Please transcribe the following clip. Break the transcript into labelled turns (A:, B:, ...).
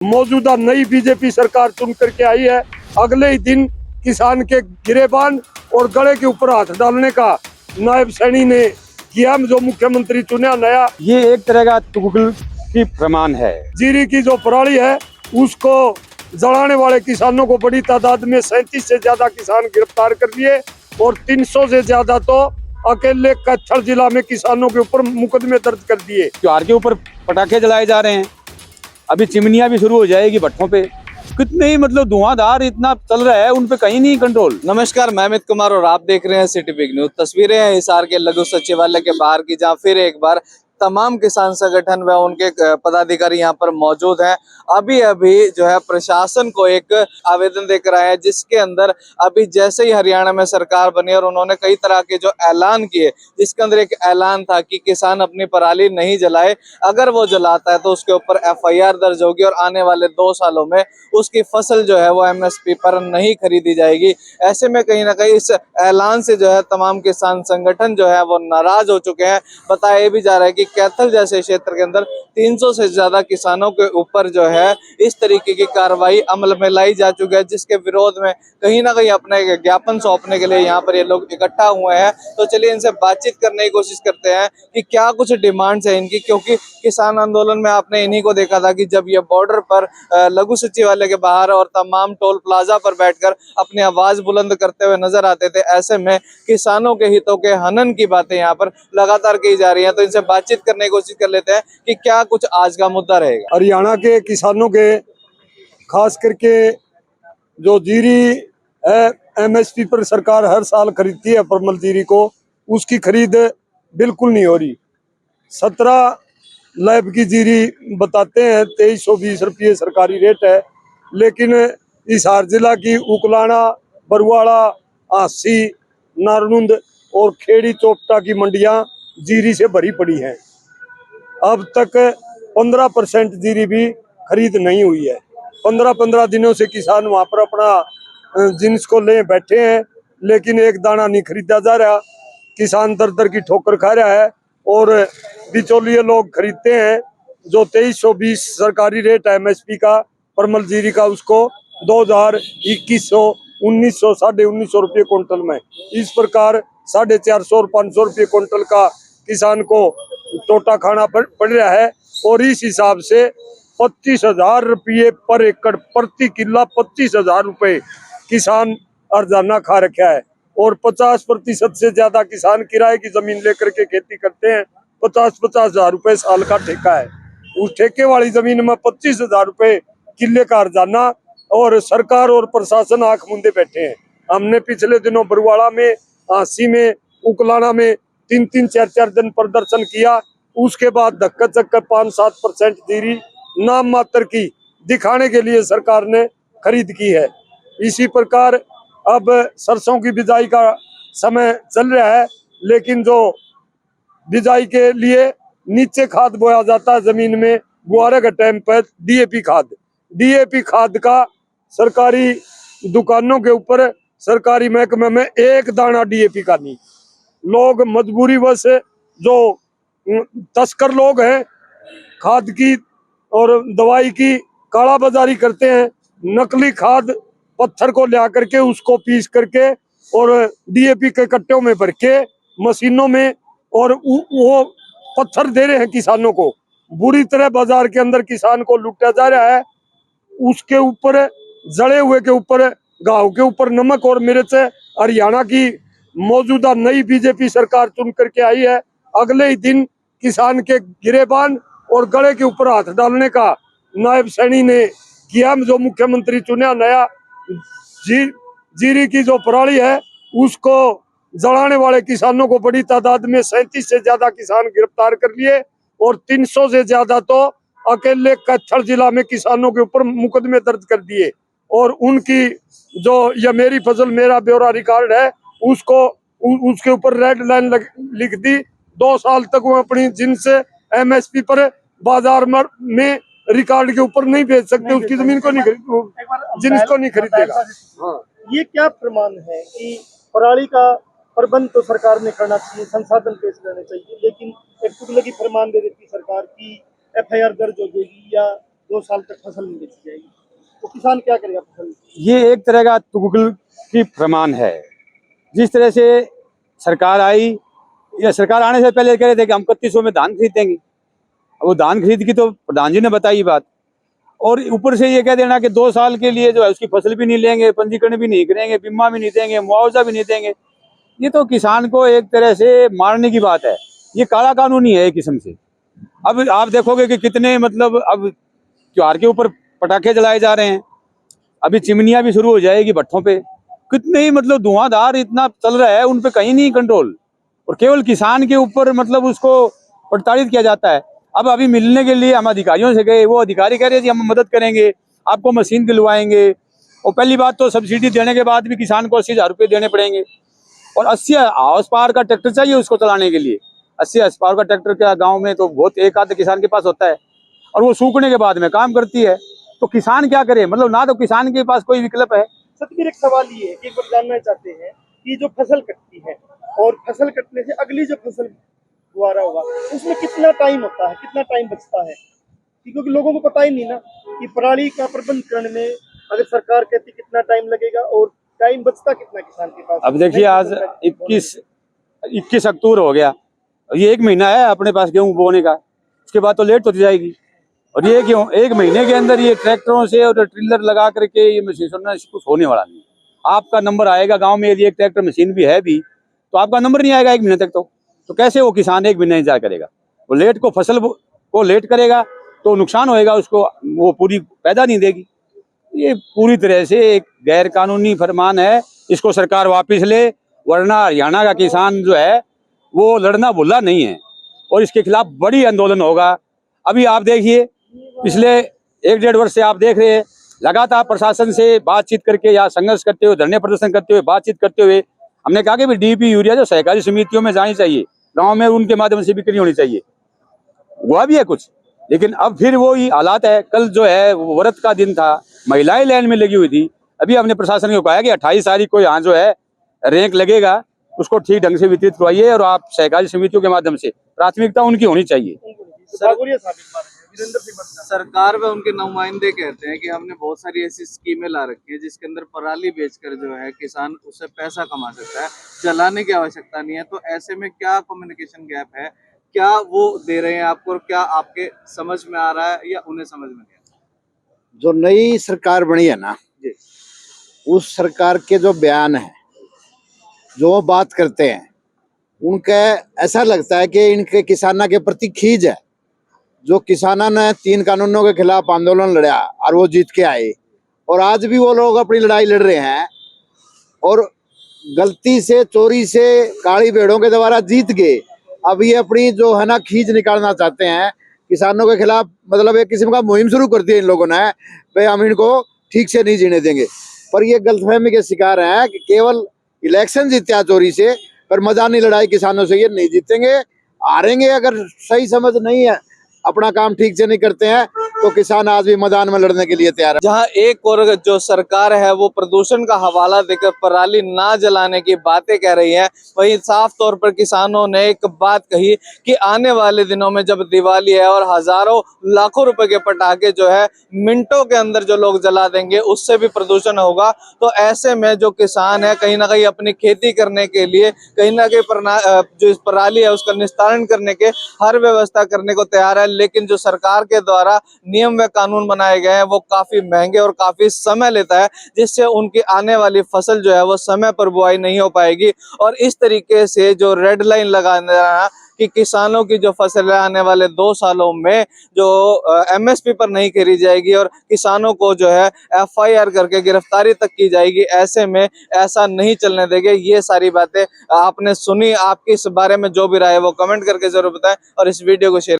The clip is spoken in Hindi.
A: मौजूदा नई बीजेपी सरकार चुन करके आई है, अगले ही दिन किसान के गिरेबान और गले के ऊपर हाथ डालने का नायब सैनी ने किया। जो मुख्यमंत्री चुना नया,
B: ये एक तरह का तुगलक की प्रमाण है।
A: जीरी की जो पराली है उसको जलाने वाले किसानों को बड़ी तादाद में 37 से ज्यादा किसान गिरफ्तार कर लिए और 300 से ज्यादा तो अकेले कच्छड़ जिला में किसानों के ऊपर मुकदमे दर्ज कर दिए।
B: त्योहार के ऊपर पटाखे जलाए जा रहे हैं, अभी चिमनियां भी शुरू हो जाएगी भट्ठों पे। कितने ही मतलब धुआंधार इतना चल रहा है, उन पे कहीं नहीं कंट्रोल।
C: नमस्कार, मैं अमित कुमार और आप देख रहे हैं सिटी बिग न्यूज। तस्वीरें हैं हिसार के लघु सचिवालय के बाहर की, जहां फिर एक बार तमाम किसान संगठन व उनके पदाधिकारी यहां पर मौजूद हैं। अभी अभी जो है प्रशासन को एक आवेदन देकर आए हैं, जिसके अंदर अभी जैसे ही हरियाणा में सरकार बनी और उन्होंने कई तरह के जो ऐलान किए, जिसके अंदर एक ऐलान था कि किसान अपनी पराली नहीं जलाए, अगर वो जलाता है तो उसके ऊपर FIR दर्ज होगी और आने वाले 2 सालों में उसकी फसल जो है वो MSP पर नहीं खरीदी जाएगी। ऐसे में कहीं ना कहीं इस ऐलान से जो है तमाम किसान संगठन जो है वो नाराज हो चुके हैं। बताया भी जा रहा है कि कैथल जैसे क्षेत्र के अंदर 300 से ज्यादा किसानों के ऊपर जो है इस तरीके की कार्रवाई अमल में लाई जा चुकी है, जिसके विरोध में कहीं ना कहीं अपने ज्ञापन सौंपने के लिए यहाँ पर ये लोग इकट्ठा हुए हैं। तो चलिए इनसे बातचीत करने की कोशिश करते हैं कि क्या कुछ डिमांड्स है इनकी, क्योंकि किसान आंदोलन में आपने इन्हीं को देखा था कि जब ये बॉर्डर पर लघु सचिवालय के बाहर और तमाम टोल प्लाजा पर बैठकर अपनी आवाज बुलंद करते हुए नजर आते थे। ऐसे में किसानों के हितों के हनन की बातें यहाँ पर लगातार की जा रही है। तो इनसे बातचीत करने की कोशिश कर लेते हैं कि क्या कुछ आज का मुद्दा रहेगा।
A: हरियाणा के किसानों के खास करके जो जीरी है MSP पर सरकार हर साल खरीदती है परमल जीरी को, उसकी खरीद बिल्कुल नहीं हो रही। 17 लैब की जीरी बताते हैं 2320 रुपये सरकारी रेट है, लेकिन हिसार जिला की उकलाना, बरुआड़ा, आसी, नारनुंद और खेड़ी चोपटा की मंडियां जीरी से भरी पड़ी हैं। अब तक 15% जीरी भी खरीद नहीं हुई है। 15-15 दिनों से किसान वहां पर अपना जिन्स को ले बैठे हैं, लेकिन एक दाना नहीं खरीदा जा रहा। किसान दर दर की ठोकर खा रहा है और बिचौलिए लोग खरीदते हैं। जो 2320 सरकारी रेट है MSP का परमल जीरी का, उसको 2000, 2100, 1900, 1950 रुपये क्विंटल में। इस प्रकार 450 और 500 रुपये क्विंटल का किसान को टोटा खाना पड़ रहा है। और इस हिसाब से 25,000 रुपये पर एकड़ प्रति किला, 25,000 रुपये किसान अर्जाना खा रखा है। और 50% से ज्यादा किसान किराए की जमीन लेकर के खेती करते हैं। 50-50,000 रुपये साल का ठेका है। उस ठेके वाली जमीन में 25,000 रुपये किले का अर्जाना, और सरकार और प्रशासन आंख मूंदे बैठे हैं। हमने पिछले दिनों बरुआड़ा में, आसी में, उकलाना में 3-3, 4-4 दिन प्रदर्शन किया। उसके बाद धक्का चक्कर 5-7% जीरी नाम मात्र की दिखाने के लिए सरकार ने खरीद की है। इसी प्रकार अब सरसों की बिजाई का समय चल रहा है, लेकिन जो बिजाई के लिए नीचे खाद बोया जाता है जमीन में, बुआरे के टाइम पर DAP खाद का सरकारी दुकानों के ऊपर, सरकारी महकमे में एक दाना DAP का नहीं। लोग मजबूरी वश, जो तस्कर लोग हैं, खाद की और दवाई की काला बाजारी करते हैं। नकली खाद पत्थर को ला करके उसको पीस करके और DAP के कट्टों में भर के मशीनों में, और वो पत्थर दे रहे हैं किसानों को। बुरी तरह बाजार के अंदर किसान को लूटा जा रहा है। उसके ऊपर जड़े हुए के ऊपर, घाव के ऊपर नमक और मिर्च। हरियाणा की मौजूदा नई बीजेपी सरकार चुन करके आई है, अगले ही दिन किसान के गिरेबान और गले के ऊपर हाथ डालने का नायब सैनी ने किया। जो मुख्यमंत्री चुना नया, जीरी की जो पराली है उसको जलाने वाले किसानों को बड़ी तादाद में 37 से ज्यादा किसान गिरफ्तार कर लिए और 300 से ज्यादा तो अकेले कच्छड़ जिला में किसानों के ऊपर मुकदमे दर्ज कर दिए। और उनकी जो ये मेरी फसल मेरा ब्यौरा रिकॉर्ड है, उसको उसके ऊपर रेड लाइन लिख दी। 2 साल तक वो अपनी जिन्स MSP पर बाजार में रिकॉर्ड के ऊपर नहीं बेच सकते। उसकी जमीन को नहीं जिन्स को नहीं खरीदेगा।
D: हाँ, ये क्या प्रमाण है कि पराली का प्रबंध तो सरकार ने करना चाहिए, संसाधन पेश करने चाहिए, लेकिन एक तुगलकी फरमान दे देती सरकार की FIR दर्ज हो जाएगी या 2 साल तक फसल नहीं बेची जाएगी, तो किसान क्या करेगा फसल?
B: ये एक तरह का तुगल की फरमान है। जिस तरह से सरकार आई, या सरकार आने से पहले कह रहे थे कि हम 3100 में धान खरीदेंगे। अब वो धान खरीद की तो प्रधान जी ने बताई बात, और ऊपर से ये कह देना कि 2 साल के लिए जो है उसकी फसल भी नहीं लेंगे, पंजीकरण भी नहीं करेंगे, बीमा भी नहीं देंगे, मुआवजा भी नहीं देंगे। ये तो किसान को एक तरह से मारने की बात है। ये काला कानूनी है एक किस्म से। अब आप देखोगे कि कितने मतलब अब त्योहार के ऊपर पटाखे जलाए जा रहे हैं, अभी चिमनियां भी शुरू हो जाएगी भट्ठों पे। कितने ही मतलब धुआंधार इतना चल रहा है, उन पे कहीं नहीं कंट्रोल, और केवल किसान के ऊपर मतलब उसको प्रताड़ित किया जाता है। अब अभी मिलने के लिए हम अधिकारियों से गए, वो अधिकारी कह रहे जी हम मदद करेंगे, आपको मशीन दिलवाएंगे। और पहली बात तो सब्सिडी देने के बाद भी किसान को 80,000 रुपये देने पड़ेंगे, और 80 हाउस पावर का ट्रैक्टर चाहिए उसको चलाने के लिए। 80 हाउस पावर का ट्रैक्टर क्या गाँव में तो बहुत एक आध किसान के पास होता है, और वो सूखने के बाद में काम करती है। तो किसान क्या करे, मतलब ना तो किसान के पास कोई विकल्प है।
D: सतबीर, एक सवाल ये है कि एक बार जानना चाहते हैं कि जो फसल कटती है और फसल कटने से अगली जो फसल दोबारा होगा, उसमें कितना टाइम होता है, कितना टाइम बचता है? क्योंकि लोगों को पता ही नहीं ना कि पराली का प्रबंध करने में अगर सरकार कहती कितना टाइम लगेगा और टाइम बचता कितना किसान के पास।
B: अब देखिए आज 21 अक्टूबर हो गया, ये 1 महीना है अपने पास गेहूं बोने का, उसके बाद तो लेट होती जाएगी। और ये क्यों 1 महीने के अंदर ये ट्रैक्टरों से और ट्रिलर लगा करके ये मशीन सुनना कुछ होने वाला नहीं। आपका नंबर आएगा गांव में, यदि एक ट्रैक्टर मशीन भी है भी तो आपका नंबर नहीं आएगा 1 महीने तक। तो कैसे वो किसान 1 महीना इंतजार करेगा? वो लेट को फसल को लेट करेगा तो नुकसान होएगा उसको, वो पूरी पैदा नहीं देगी। ये पूरी तरह से एक गैर कानूनी फरमान है, इसको सरकार वापस ले, वरना हरियाणा का किसान जो है वो लड़ना भूला नहीं है, और इसके खिलाफ बड़ी आंदोलन होगा। अभी आप देखिए पिछले 1-1.5 वर्ष से आप देख रहे हैं लगातार प्रशासन से बातचीत करके या संघर्ष करते हुए, धरने प्रदर्शन करते हुए, बातचीत करते हुए हमने कहा कि भी डीपी यूरिया जो सहकारी समितियों में जानी चाहिए, गांव में उनके माध्यम से बिक्री होनी चाहिए, हुआ भी है कुछ। लेकिन अब फिर वो ही हालात है। कल जो है व्रत का दिन था, महिलाएं लाइन में लगी हुई थी। अभी हमने प्रशासन को कहा कि 28 तारीख को यहाँ जो है रैंक लगेगा, उसको ठीक ढंग से वितरित करवाइए, और आप सहकारी समितियों के माध्यम से प्राथमिकता उनकी होनी चाहिए।
C: सरकार व उनके नुमाइंदे कहते हैं कि हमने बहुत सारी ऐसी स्कीमें ला रखी है जिसके अंदर पराली बेचकर जो है किसान उससे पैसा कमा सकता है, जलाने की आवश्यकता नहीं है। तो ऐसे में क्या कम्युनिकेशन गैप है, क्या वो दे रहे हैं आपको, और क्या आपके समझ में आ रहा है या उन्हें समझ में नहीं आ रहा?
E: जो नई सरकार बनी है ना, उस सरकार के जो बयान है, जो वो बात करते हैं, उनका ऐसा लगता है कि इनके किसानों के प्रति खींच है। जो किसानों ने 3 कानूनों के खिलाफ आंदोलन लड़ा और वो जीत के आए, और आज भी वो लोग अपनी लड़ाई लड़ रहे हैं, और गलती से चोरी से काली भेड़ों के द्वारा जीत गए। अब ये अपनी जो है ना खींच निकालना चाहते हैं किसानों के खिलाफ, मतलब एक किस्म का मुहिम शुरू कर दी इन लोगों ने, भाई हम इनको ठीक से नहीं जीने देंगे। पर ये गलतफहमी के शिकार हैं कि केवल इलेक्शन जीत्या चोरी से, पर मैदानी लड़ाई किसानों से ये नहीं जीतेंगे, हारेंगे। अगर सही समझ नहीं है, अपना काम ठीक से नहीं करते हैं, तो किसान आज भी मैदान में लड़ने के लिए तैयार है।
C: जहां एक और जो सरकार है वो प्रदूषण का हवाला देकर पराली ना जलाने की बातें कह रही है, वहीं साफ तौर पर किसानों ने एक बात कही कि आने वाले दिनों में जब दिवाली है और हजारों लाखों रुपए के पटाखे जो है मिनटों के अंदर जो लोग जला देंगे, उससे भी प्रदूषण होगा। तो ऐसे में जो किसान है कहीं ना कहीं अपनी खेती करने के लिए कहीं ना कहीं जो पराली है उसका निस्तारण करने के हर व्यवस्था करने को तैयार है। लेकिन जो सरकार के द्वारा नियम व कानून बनाए गए हैं वो काफी महंगे और काफी समय लेता है, जिससे उनकी आने वाली फसल जो है वो समय पर बुआई नहीं हो पाएगी। और इस तरीके से जो रेड लाइन लगाना कि किसानों की जो फसल आने वाले 2 सालों में जो एमएसपी पर नहीं खरीदी जाएगी और किसानों को जो है एफआईआर करके गिरफ्तारी तक की जाएगी, ऐसे में ऐसा नहीं चलने देंगे। ये सारी बातें आपने सुनी, आपकी इस बारे में जो भी राय है वो कमेंट करके जरूर बताएं और इस वीडियो को शेयर